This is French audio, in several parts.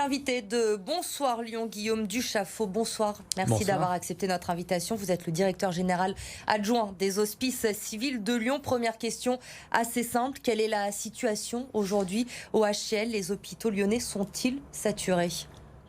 L'invité de Bonsoir Lyon, Guillaume Duchaffault. Bonsoir, merci d'avoir accepté notre invitation. Vous êtes le directeur général adjoint des Hospices civils de Lyon. Première question assez simple, quelle est la situation aujourd'hui au HCL? Les hôpitaux lyonnais sont-ils saturés?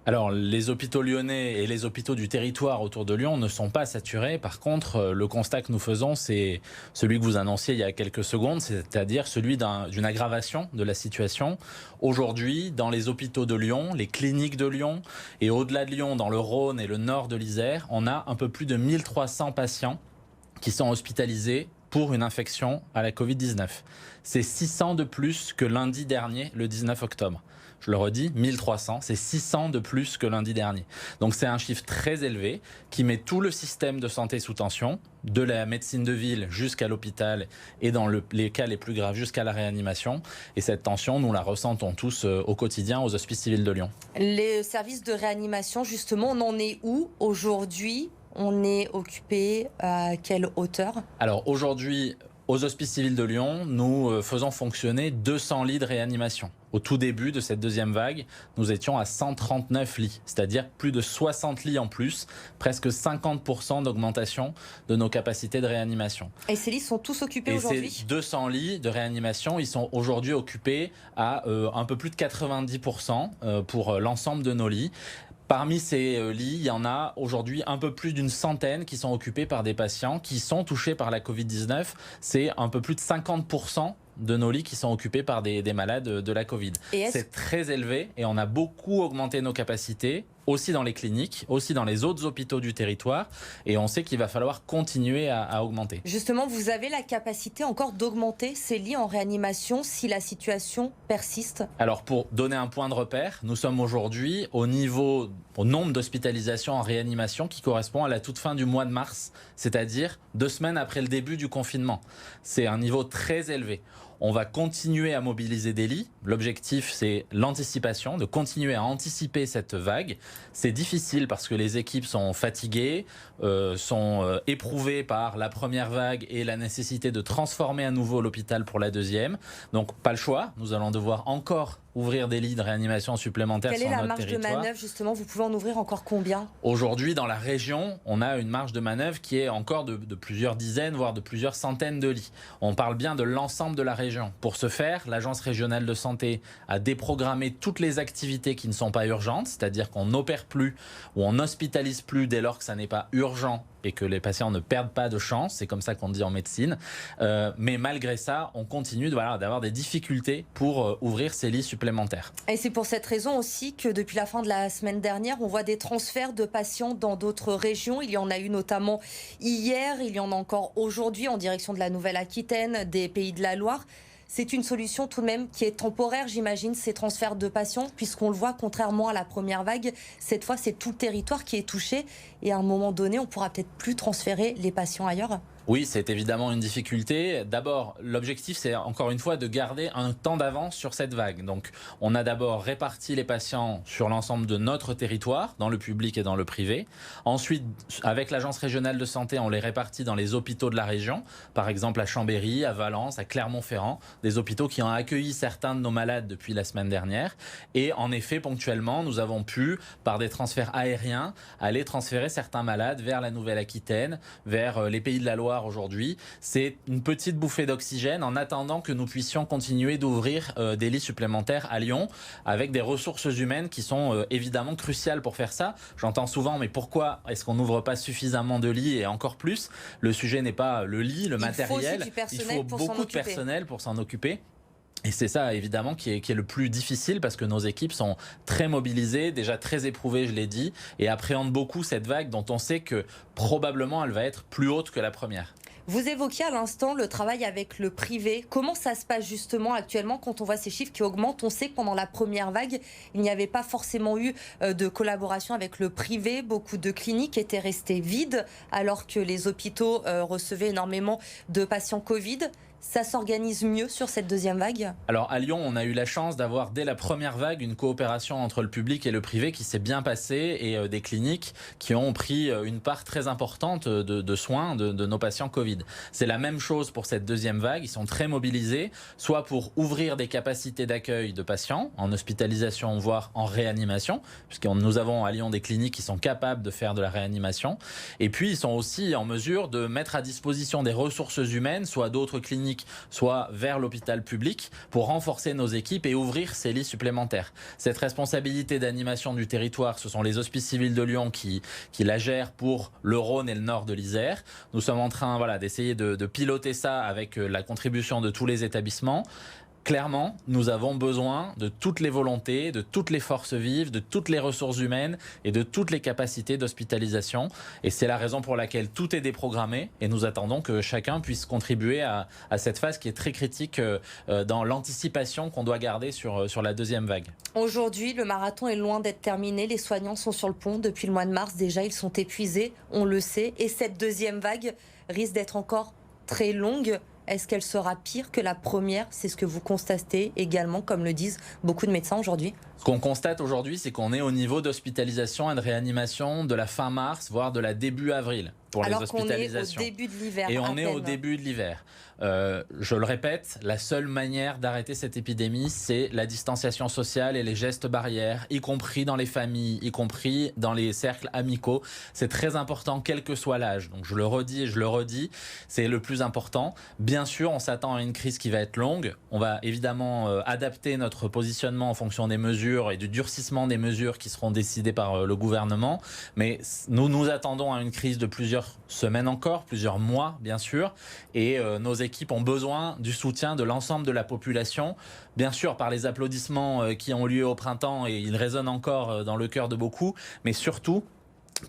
Alors, les hôpitaux lyonnais et les hôpitaux du territoire autour de Lyon ne sont pas saturés. Par contre, le constat que nous faisons, c'est celui que vous annonciez il y a quelques secondes, c'est-à-dire celui d'une aggravation de la situation. Aujourd'hui, dans les hôpitaux de Lyon, les cliniques de Lyon et au-delà de Lyon, dans le Rhône et le nord de l'Isère, on a un peu plus de 1300 patients qui sont hospitalisés pour une infection à la Covid-19. C'est 600 de plus que lundi dernier, le 19 octobre. Je le redis, 1300, c'est 600 de plus que lundi dernier. Donc c'est un chiffre très élevé qui met tout le système de santé sous tension, de la médecine de ville jusqu'à l'hôpital et dans les cas les plus graves jusqu'à la réanimation. Et cette tension, nous la ressentons tous au quotidien aux Hospices civils de Lyon. Les services de réanimation, justement, on en est où aujourd'hui? On est occupé à quelle hauteur? Alors aujourd'hui, aux Hospices civils de Lyon, nous faisons fonctionner 200 lits de réanimation. Au tout début de cette deuxième vague, nous étions à 139 lits, c'est-à-dire plus de 60 lits en plus, presque 50% d'augmentation de nos capacités de réanimation. Et ces lits sont tous occupés aujourd'hui? Ces 200 lits de réanimation, ils sont aujourd'hui occupés à un peu plus de 90% pour l'ensemble de nos lits. Parmi ces lits, il y en a aujourd'hui un peu plus d'une centaine qui sont occupés par des patients qui sont touchés par la Covid-19. C'est un peu plus de 50% de nos lits qui sont occupés par des malades de la Covid. C'est très élevé et on a beaucoup augmenté nos capacités, aussi dans les cliniques, aussi dans les autres hôpitaux du territoire, et on sait qu'il va falloir continuer à augmenter. Justement, vous avez la capacité encore d'augmenter ces lits en réanimation si la situation persiste? Alors pour donner un point de repère, nous sommes aujourd'hui au nombre d'hospitalisations en réanimation qui correspond à la toute fin du mois de mars, c'est-à-dire 2 semaines après le début du confinement. C'est un niveau très élevé. On va continuer à mobiliser des lits. L'objectif, c'est l'anticipation, de continuer à anticiper cette vague. C'est difficile parce que les équipes sont fatiguées, sont éprouvées par la première vague et la nécessité de transformer à nouveau l'hôpital pour la deuxième. Donc, pas le choix. Nous allons devoir encore ouvrir des lits de réanimation supplémentaires sur notre territoire. Quelle est la marge de manœuvre, justement? Vous pouvez en ouvrir encore combien? Aujourd'hui, dans la région, on a une marge de manœuvre qui est encore de plusieurs dizaines, voire de plusieurs centaines de lits. On parle bien de l'ensemble de la région. Pour ce faire, l'Agence régionale de santé a déprogrammé toutes les activités qui ne sont pas urgentes, c'est-à-dire qu'on n'opère plus ou on n'hospitalise plus dès lors que ça n'est pas urgent et que les patients ne perdent pas de chance, c'est comme ça qu'on dit en médecine. Mais malgré ça, on continue d'avoir des difficultés pour ouvrir ces lits supplémentaires. Et c'est pour cette raison aussi que depuis la fin de la semaine dernière, on voit des transferts de patients dans d'autres régions. Il y en a eu notamment hier, il y en a encore aujourd'hui en direction de la Nouvelle-Aquitaine, des Pays de la Loire. C'est une solution tout de même qui est temporaire, j'imagine, ces transferts de patients, puisqu'on le voit, contrairement à la première vague, cette fois, c'est tout le territoire qui est touché. Et à un moment donné, on pourra peut-être plus transférer les patients ailleurs. Oui, c'est évidemment une difficulté. D'abord, l'objectif, c'est encore une fois de garder un temps d'avance sur cette vague. Donc, on a d'abord réparti les patients sur l'ensemble de notre territoire, dans le public et dans le privé. Ensuite, avec l'Agence régionale de santé, on les répartit dans les hôpitaux de la région, par exemple à Chambéry, à Valence, à Clermont-Ferrand, des hôpitaux qui ont accueilli certains de nos malades depuis la semaine dernière. Et en effet, ponctuellement, nous avons pu, par des transferts aériens, aller transférer certains malades vers la Nouvelle-Aquitaine, vers les Pays de la Loire aujourd'hui. C'est une petite bouffée d'oxygène en attendant que nous puissions continuer d'ouvrir des lits supplémentaires à Lyon avec des ressources humaines qui sont évidemment cruciales pour faire ça. J'entends souvent, mais pourquoi est-ce qu'on n'ouvre pas suffisamment de lits et encore plus? Le sujet n'est pas le lit, le matériel. Il faut beaucoup de personnel pour s'en occuper. Et c'est ça, évidemment, qui est le plus difficile parce que nos équipes sont très mobilisées, déjà très éprouvées, je l'ai dit, et appréhendent beaucoup cette vague dont on sait que probablement elle va être plus haute que la première. Vous évoquiez à l'instant le travail avec le privé. Comment ça se passe justement actuellement quand on voit ces chiffres qui augmentent? On sait que pendant la première vague, il n'y avait pas forcément eu de collaboration avec le privé. Beaucoup de cliniques étaient restées vides alors que les hôpitaux recevaient énormément de patients Covid. ça s'organise mieux sur cette deuxième vague? Alors à Lyon, on a eu la chance d'avoir dès la première vague une coopération entre le public et le privé qui s'est bien passée et des cliniques qui ont pris une part très importante de soins de nos patients Covid. C'est la même chose pour cette deuxième vague. Ils sont très mobilisés, soit pour ouvrir des capacités d'accueil de patients en hospitalisation, voire en réanimation, puisque nous avons à Lyon des cliniques qui sont capables de faire de la réanimation. Et puis ils sont aussi en mesure de mettre à disposition des ressources humaines, soit d'autres cliniques, soit vers l'hôpital public, pour renforcer nos équipes et ouvrir ces lits supplémentaires. Cette responsabilité d'animation du territoire, ce sont les Hospices civils de Lyon qui la gèrent pour le Rhône et le nord de l'Isère. Nous sommes en train d'essayer de piloter ça avec la contribution de tous les établissements. Clairement, nous avons besoin de toutes les volontés, de toutes les forces vives, de toutes les ressources humaines et de toutes les capacités d'hospitalisation. Et c'est la raison pour laquelle tout est déprogrammé et nous attendons que chacun puisse contribuer à cette phase qui est très critique dans l'anticipation qu'on doit garder sur la deuxième vague. Aujourd'hui, le marathon est loin d'être terminé. Les soignants sont sur le pont depuis le mois de mars. Déjà, ils sont épuisés, on le sait. Et cette deuxième vague risque d'être encore très longue. Est-ce qu'elle sera pire que la première? C'est ce que vous constatez également, comme le disent beaucoup de médecins aujourd'hui. Ce qu'on constate aujourd'hui, c'est qu'on est au niveau d'hospitalisation et de réanimation de la fin mars, voire de la début avril pour les hospitalisations. Alors qu'on est au début de l'hiver. Et on est au début de l'hiver. Je le répète, la seule manière d'arrêter cette épidémie, c'est la distanciation sociale et les gestes barrières, y compris dans les familles, y compris dans les cercles amicaux. C'est très important, quel que soit l'âge. Donc je le redis et je le redis, c'est le plus important. Bien sûr, on s'attend à une crise qui va être longue. On va évidemment adapter notre positionnement en fonction des mesures et du durcissement des mesures qui seront décidées par le gouvernement. Mais nous nous attendons à une crise de plusieurs semaines encore, plusieurs mois bien sûr. Et nos équipes ont besoin du soutien de l'ensemble de la population. Bien sûr par les applaudissements qui ont lieu au printemps et ils résonnent encore dans le cœur de beaucoup. Mais surtout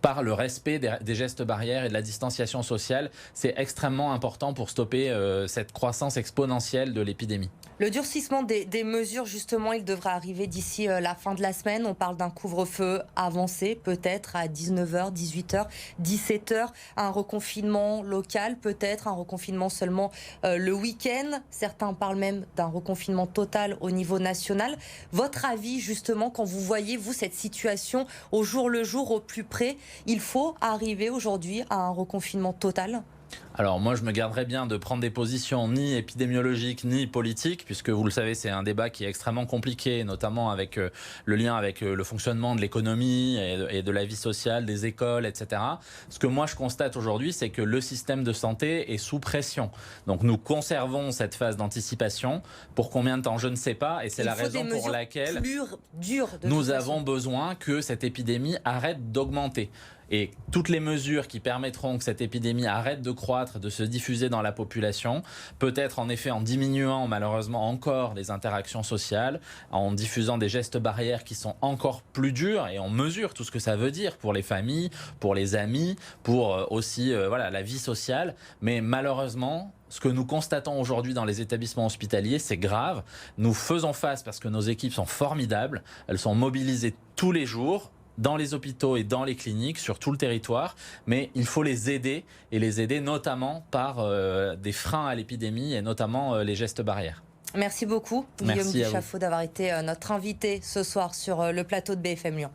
par le respect des gestes barrières et de la distanciation sociale. C'est extrêmement important pour stopper cette croissance exponentielle de l'épidémie. Le durcissement des mesures, justement, il devrait arriver d'ici la fin de la semaine. On parle d'un couvre-feu avancé, peut-être à 19h, 18h, 17h. Un reconfinement local, peut-être un reconfinement seulement le week-end. Certains parlent même d'un reconfinement total au niveau national. Votre avis, justement, quand vous voyez, vous, cette situation au jour le jour, au plus près, il faut arriver aujourd'hui à un reconfinement total ? Alors moi je me garderais bien de prendre des positions ni épidémiologiques ni politiques, puisque vous le savez c'est un débat qui est extrêmement compliqué, notamment avec le lien avec le fonctionnement de l'économie et de la vie sociale, des écoles, etc. Ce que moi je constate aujourd'hui, c'est que le système de santé est sous pression. Donc nous conservons cette phase d'anticipation. Pour combien de temps, je ne sais pas, et c'est la raison pour laquelle nous avons besoin que cette épidémie arrête d'augmenter. Et toutes les mesures qui permettront que cette épidémie arrête de croître, de se diffuser dans la population, peut-être en effet en diminuant malheureusement encore les interactions sociales, en diffusant des gestes barrières qui sont encore plus durs, et on mesure tout ce que ça veut dire pour les familles, pour les amis, pour aussi la vie sociale. Mais malheureusement, ce que nous constatons aujourd'hui dans les établissements hospitaliers, c'est grave. Nous faisons face parce que nos équipes sont formidables, elles sont mobilisées tous les jours, dans les hôpitaux et dans les cliniques, sur tout le territoire, mais il faut les aider, et les aider notamment par des freins à l'épidémie, et notamment les gestes barrières. Merci beaucoup, Guillaume Duchafaud, d'avoir été notre invité ce soir sur le plateau de BFM Lyon.